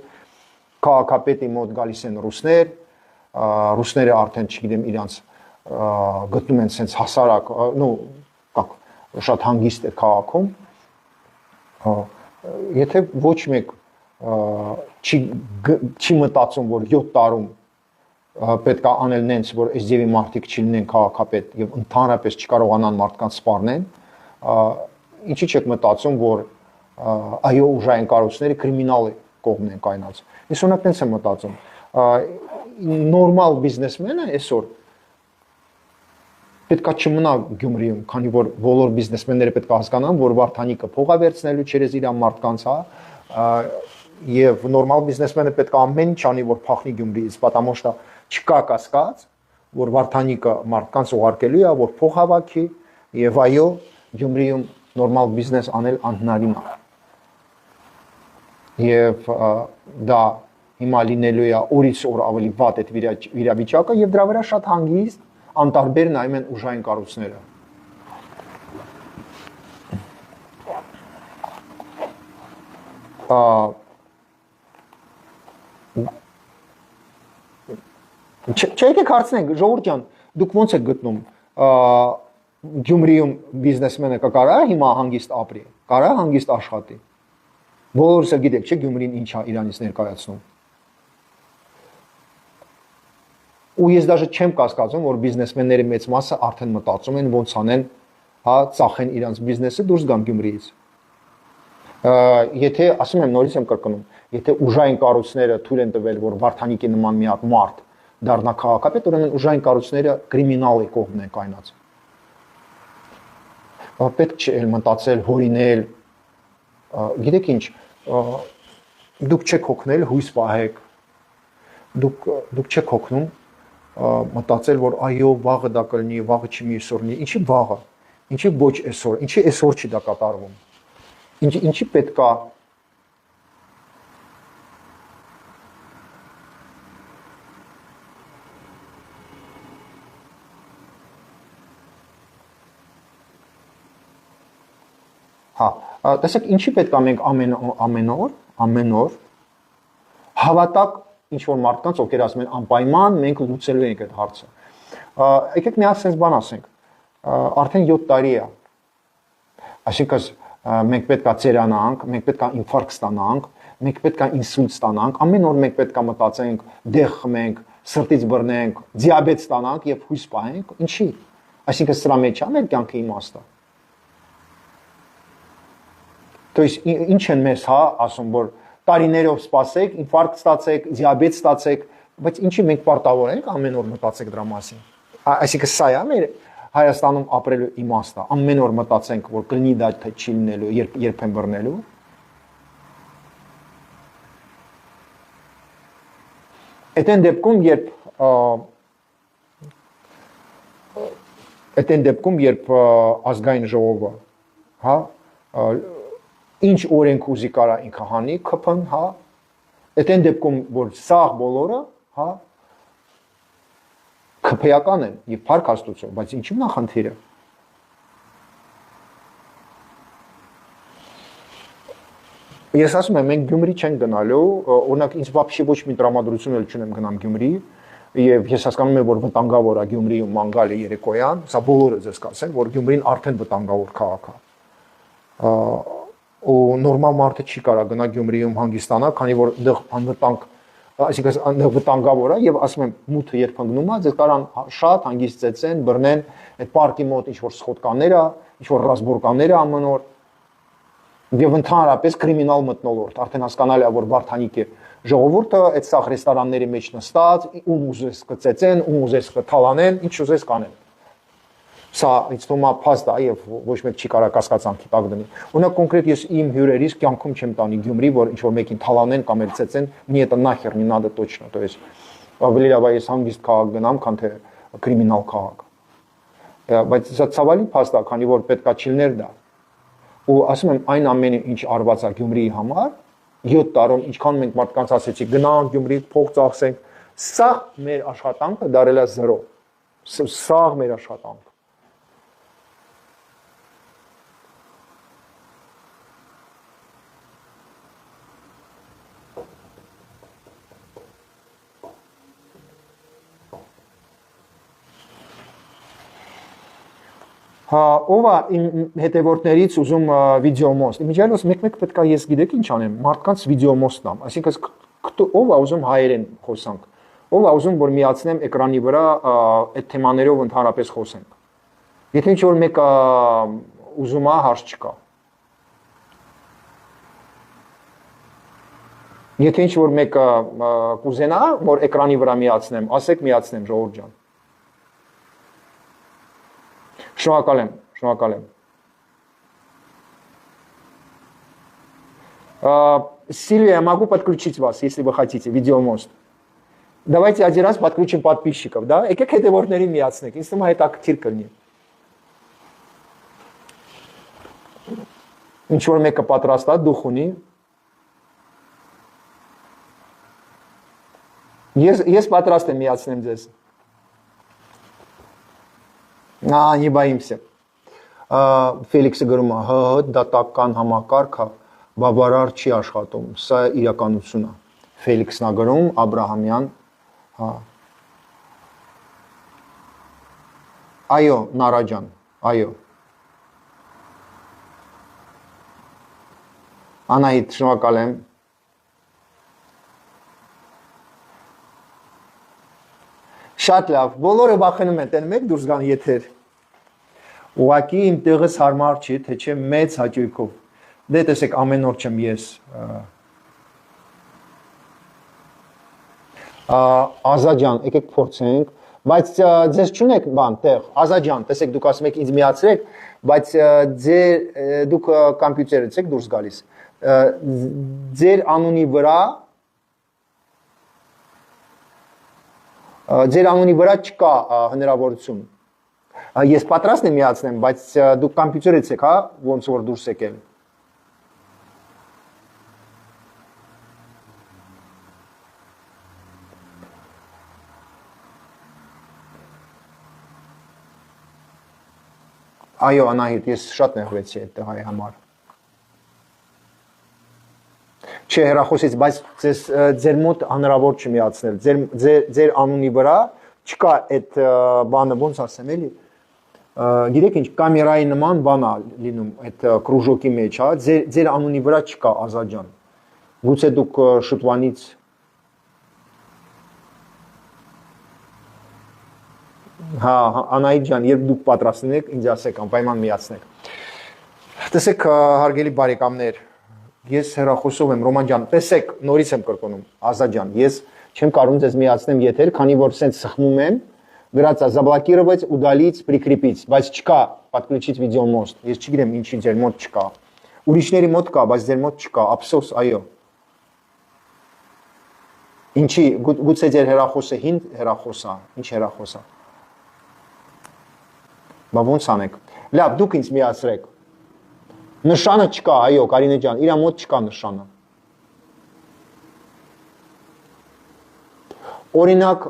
քաղաքապետի մոտ գալիս են ռուսները արդեն չգիտեմ իրանց գտնում են sense հասարակ, ну, как շատ հանգիստ է քաղաքում։ Եթե ոչ մեկ չի մտածում, որ 7 տարում պետք է անել նենց, որ այս ձևի մարդիկ չլինեն քաղաքապետ եւ ընդհանրապես չկարողանան մարդկանց սպառնեն, ինչի՞ չեք մտածում, որ այո ուժային կառույցները կրիմինալ կողմն են կայնած։ Ես օրինակ տենց եմ մտածում, նորմալ բիզնեսմենը այսօր պետքա չմնա Գյումրիում, քանի որ բոլոր բիզնեսմենները պետք է հասկանան, որ Վարդանիկը փող է վերցնելու չերես իր մարդկանց, եւ նորմալ բիզնեսմենը պետք է ամեն ինչ անի, որ փախնի Գյումրիից, потому что չկա կասկած, որ Վարդանիկը մարդկանց ուղարկելու է, որ փող հավաքի, եւ այո, Գյումրիում նորմալ բիզնես անել անհնարին է։ Եվ դա հիմա լինելու է օրից օր ավելի վատ այդ վիճակը եւ դրա վրա շատ հանգիստ անտարբեր նայում են ուժային կառույցները։ Չէ՞ եկեք հարցնենք, ժողովուրդ ջան, դուք ո՞նց եք գտնում Գյումրիում բիզնեսմենը կարա հիմա հանգիստ ապրի, կարա հանգիստ աշխատի։ Բոլորս էլ գիտեք, չէ՞ Գյումրին ինչ է Իրանից ներկայացնում։ Ու ես даже չեմ կասկածում, որ բիզնեսմենների մեծ մասը արդեն մտածում են ոնց անեն, հա, ծախեն իրանց բիզնեսը դուրս գան Գյումրիից։ Եթե ասում եմ նորից եմ կրկնում, եթե ուժային կառույցները թույլ են տվել, որ Վարդանիկի նման մի հատ մարդ դառնա քաղաքապետ, ուրեմն ուժային կառույցները կրիմինալի կողմն են կայնած։ Պետք չէ մտածել, հորինել, գիտեք ինչ, դուք չեք հոգնել, հույս պահեք, դուք չեք հոգնում մտածել, որ այո, վաղը դա կլինի, վաղը չի մի այսօր լինի, ինչի վաղը, ինչի ոչ այսօր, ինչի այսօր չի դա կատարվում, ինչի պետք է հա, տեսեք, ինչի պետք է մենք ամեն օր հավատակ ինչ-որ մարդկանց, ովքեր ասում են անպայման մենք լուծելու ենք այդ հարցը։ Եկեք մի հատ sense բան ասենք, արդեն 7 տարի է, այսինքն մենք պետք է ծերանանք, մենք պետք է ինֆարկտ ստանանք, մենք պետք է ինսուլտ ստանանք, ամեն օր մենք պետք է մտածենք, դեղ խմենք, սրտից բռնենք, դիաբետ ստանանք եւ հույս պահենք, ինչի։ Այսինքն սրա մեջ է մեր կյանքի իմաստը։ То есть ինչ են մեզ, հա, ասում, որ տարիներով սպասեք, ինֆարկտ ստացեք, դիաբետ ստացեք, բայց ինչի մենք պարտավոր ենք ամեն օր մտածենք դրա մասին։ Այսինքն սա է մեր Հայաստանում ապրելու իմաստը, ամեն օր մտածենք, որ կլինի դա թե չի լինելու, երբ են բռնելու։ Այդ դեպքում, երբ ազգային ժողովը, հա, ինչ օրենք ուզի կարա ինքը հանի, ԿՓ-ն, հա, այդ դեպքում, որ սաղ բոլորը, հա, ԿՓ-ական են եւ փառք Աստծո, բայց ինչի՞ նախնդիրը։ Ես ասում եմ, մենք Գյումրի չենք գնալու, օրինակ ինձ вообще ոչ մի տրամադրություն էլ չունեմ գնամ Գյումրի, եւ ես հասկանում եմ, որ վտանգավոր է Գյումրիում մանգալի երեկոյան, սա բոլորը ձեզ կասեն, որ Գյումրին արդեն վտանգավոր քաղաք է։ Ու նորմալ մարդը չի կարա գնա Գյումրիում հանգստանա, քանի որ դեռ անվտանգ, այսինքն վտանգավոր է եւ ասում եմ մութը երբ ընկնում է, ձեզ կարան շատ հանգիստ ծեծեն, բռնեն, այդ պարկի մոտ ինչ որ սխոտկաներ է, ինչ որ ռասբորկաներ է ամեն օր։ Եվ ընդհանրապես կրիմինալ մթնոլորտ, արդեն հասկանալի է, որ Վարդանիկի ժողովուրդը այդ սաղ ռեստորանների մեջ նստած, ում ուզես կծեծեն, ում ուզես կթալանեն, ինչ ուզես կանեն։ Սա ինձ թվում է փաստ է եւ ոչ մեկ չի կարա կասկածանքի տակ դնի։ Օրինակ կոնկրետ ես իմ հյուրերից կյանքում չեմ տանի Գյումրի, որ ինչ որ մեկին թալանեն կամ էլ ծեծեն, мне это нахер не надо точно, то есть ավելի լավ է ես հանգիստ քաղաք գնամ, քան թե կրիմինալ քաղաք։ Բայց սա ցավալի փաստ է, քանի որ պետքա չլիներ դա։ Ու ասում եմ այն ամենը ինչ արված է Գյումրիի համար, 7 տարում ինչքան մենք մարդկանց ասեցի գնանք Գյումրի, փող ծախսենք, սա մեր աշխատանքը դարել է 0։ Սա մեր աշխատանքը։ Հա, ով է իմ հետևորդներից ուզում վիդեոմոստ։ Իմիջիայլոս մեկ-մեկ պետք է ես գիտեք ինչ անեմ, մարդկանց վիդեոմոստ տամ, այսինքն ով է ուզում հայերեն խոսանք, ով է ուզում որ միացնեմ էկրանի վրա այդ թեմաներով ընդհանրապես խոսենք։ Եթե ինչ որ մեկը ուզում է, հարց չկա։ Եթե ինչ որ մեկը կուզենա, որ էկրանի վրա միացնեմ, ասեք միացնեմ, ժողովուրդ ջան։ Շնորհակալ եմ, շնորհակալ եմ։ Сильвия, могу подключить вас, если вы хотите, видеомост. Давайте один раз подключим подписчиков, да? Եկեք հետևորդներին միացնենք, ինձ թվում է հետաքրքիր կլինի։ Ինչ որ մեկը պատրաստ է, դուխ ունի։ Ես պատրաստ եմ միացնեմ ձեզ։ Не боимся։ Ֆելիքսը գրում է, ՀՀ դատական համակարգը բավարար չի աշխատում, սա իրականություն է։ Ֆելիքսն է գրում, Աբրահամյան, հա։ Այո, Նարաջան, այո։ Անահիտ, շնորհակալ եմ։ Շատ լավ, բոլորը վախենում են, տենում եք դուրս գան եթեր։ Ուղղակի իմ տեղս հարմար չի, թե չէ մեծ հաճույքով։ Դե տեսեք, ամեն օր չեմ ես։ Ազաջան, եկեք փորձենք, բայց ձեզ չունեք բան, տեղ, Ազաջան, տեսեք դուք ասում եք ինձ միացրեք, բայց դուք կոմպյուտերից եք դուրս գալիս։ Ձեր անունի վրա չկա հնարավորություն։ Ես պատրաստ եմ միացնեմ, բայց դուք կոմպյուտերից եք, հա, ոնց որ դուրս եկել։ Այո, Անահիտ, ես շատ նեղվեցի այդ տղայի համար։ Չէ, հեռախոսից, բայց ձեր մոտ հնարավոր չի միացնել, ձեր անունի վրա չկա այդ բանը, ոնց ասեմ էլի, գիտեք ինչ, կամերայի նման բան է լինում այդ կրուժոկի մեջ, հա, ձեր անունի վրա չկա, Ազաջան, գուցե դուք շուտվանից Հա, Անահիտ ջան, երբ դուք պատրաստ եք, ինձ ասեք, անպայման միացնեք։ Տեսեք, հարգելի բարեկամներ, ես հեռախոսով եմ, Ռոման ջան, տեսեք, նորից եմ կրկնում, Ազատ ջան, ես չեմ կարող ձեզ միացնեմ եթեր, քանի որ սենց սխմում եմ, գրած է заблокировать, удалить, прикрепить, բայց չկա подключить видеомост, ես չգիտեմ ինչի ձեր մոտ չկա։ Ուրիշների մոտ կա, բայց ձեր մոտ չկա, ափսոս, այո։ Ինչի, գուցե ձեր հեռախոսը հին հեռախոս է, ինչ հեռախոս է։ Բա ոնց անեք։ Լավ, դուք ինձ միացրեք։ Նշանը չկա, այո, Կարինե ջան, իր մոտ չկա նշանը։ Օրինակ,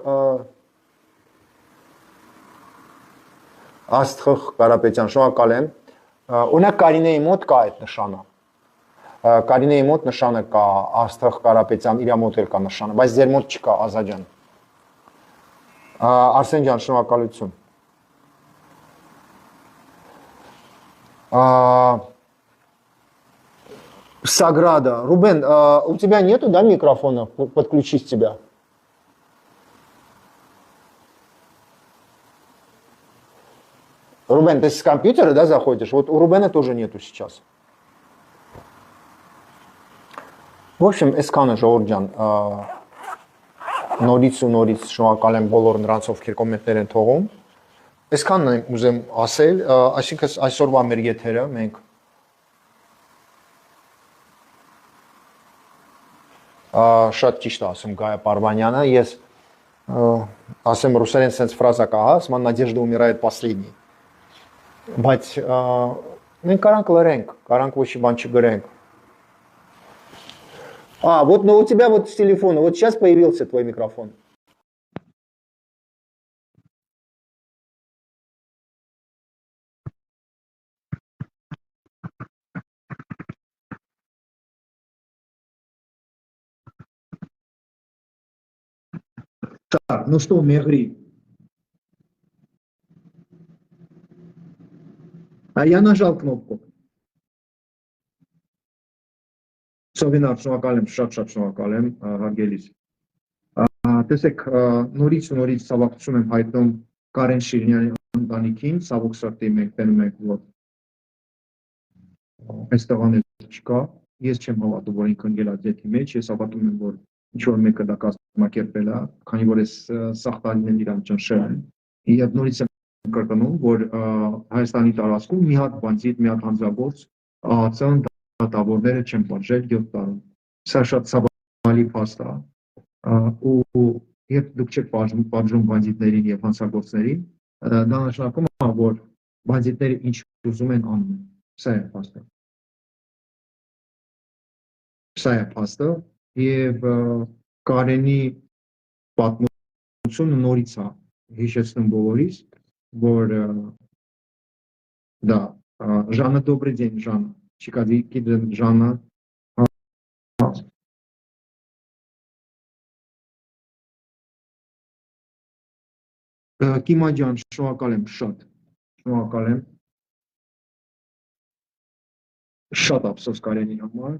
Աստղ Կարապետյան, շնորհակալ եմ։ Օրինակ Կարինեի մոտ կա այդ նշանը։ Կարինեի մոտ նշանը կա, Աստղ Կարապետյան, իր մոտ էլ կա նշանը, բայց ձեր մոտ չկա, Ազատ ջան։ Արսեն ջան, շնորհակալություն։ Саграда. Рубен, у тебя нету, да, микрофона? Подключить тебя. Рубен, ты с компьютера, да, заходишь? Вот у Рубена тоже нету сейчас. В общем, այսքանը ժողովուրդ ջան, նորից ու նորից շնորհակալ եմ բոլոր նրանց, ովքեր կոմենտներ են թողում։ Այսքանն եմ ուզեմ ասել, այսինքն այսօրվա մեր եթերը մենք շատ ճիշտ ասում Գայա Պարվանյանը, ես ասեմ ռուսերեն sense ֆրազա կա, ասում Надежда умирает последней։ Բայց մենք կարանք լրենք, կարանք ոչի բան չգրենք։ Вот, но у тебя вот с телефона, вот сейчас появился твой микрофон. Так, ну что, Мегри? А я нажал кнопку. Սովինար, շնորհակալ եմ, շատ շնորհակալ եմ, հարգելիս։ Տեսեք, նորից ու նորից ցավակցություն եմ հայտնում Կարեն Շիրինյանի ընտանիքին, ցավոք սրտի մենք տենում ենք, որ այս տղան չկա, ես չեմ հավատում, որ ինքն գելա ձեթի մեջ, ես հավատում եմ, որ ինչ որ մեկը դա կազմակերպել է, քանի որ ես սաղ տարիներ իրան ճնշել եմ, եւ նորից եմ կրկնում, որ Հայաստանի տարածքում մի հատ բանձիտ, մի հատ հանձնագործ ԱԱՑ-ն դատավորները չեն պատժել 7 տարում։ Սա շատ ցավալի փաստ է, ու երբ դուք չեք պատժում բանձիտներին եւ հանձնագործներին, դա նշանակում է, որ բանձիտները ինչ ուզում են անում են։ Սա է փաստը։ Սա է փաստը եւ Կարենի պատմությունը նորից է հիշեցնում բոլորիս, որ да, Жанна, добрый день, Жанна. Чикадики, Жанна. Կիմա ջան, շնորհակալ եմ շատ։ Շնորհակալ եմ։ Շատ ափսոս Կարենի համար։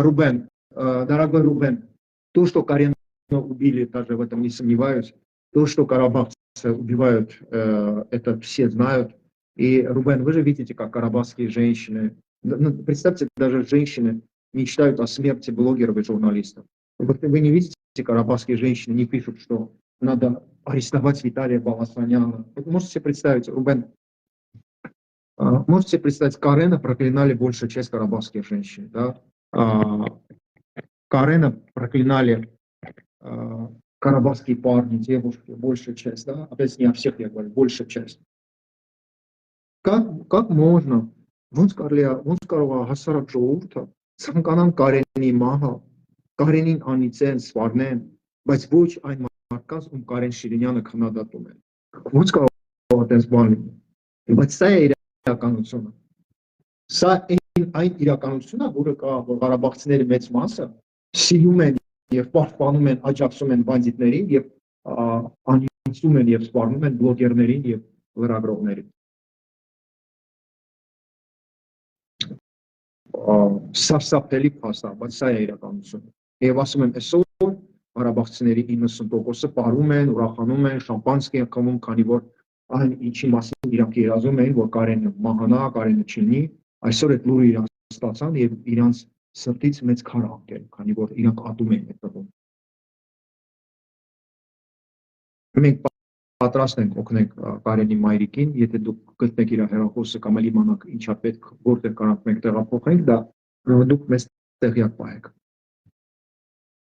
Рубен, дорогой Рубен, то, что Карена убили, даже в этом не сомневаюсь, то, что карабахцы убивают, это все знают. И, Рубен, вы же видите, как карабахские женщины, представьте, даже женщины мечтают о смерти блогеров и журналистов. Вы не видите, карабахские женщины не пишут, что надо арестовать Виталия Баласаняна. Вы можете себе представить, Рубен, можете себе представить, Карена проклинали большую часть карабахских женщин, да? Карена проклинали карабахские парни, девушки, большая часть, да? Опять не о всех я говорю, большая часть. Как можно, ոնց կարող է հասարակ ժողովուրդը ցանկանան Կարենի մահը, Կարենին անիծեն, սվառնեն, բայց ոչ այն մարդկանց, ում Կարեն Շիրինյանը քննադատում է։ Ոնց կարող է այդպես բան լինել։ Բայց սա է իրականությունը։ Սա այն իրականությունն է, որը կա, որ ղարաբաղցիների մեծ մասը սիրում են եւ պաշտպանում են, աջակցում են բանդիտներին եւ անիծում են եւ սպառնում են բլոգերներին եւ լրագրողներին։ Սարսափելի փաստ է, բայց սա է իրականությունը։ Եվ ասում եմ, այսօր ղարաբաղցիների 90%-ը պարում են, ուրախանում են, շամպանսկի են խմում, քանի որ այն ինչի մասին իրանք երազում էին, որ Կարենը մահանա, Կարենը չլինի, այսօր այդ լուրը իրանք ստացան եւ իրանք սրտից մեծ քար անկել, քանի որ իրանք ատում են այդ տղուն։ Մենք պատրաստ ենք օգնենք Կարենի մայրիկին, եթե դուք գտնեք իր հեռախոսը կամ էլ իմանաք ինչա պետք, որտեղ կարող ենք տեղափոխենք, դա դուք մեզ տեղյակ պահեք։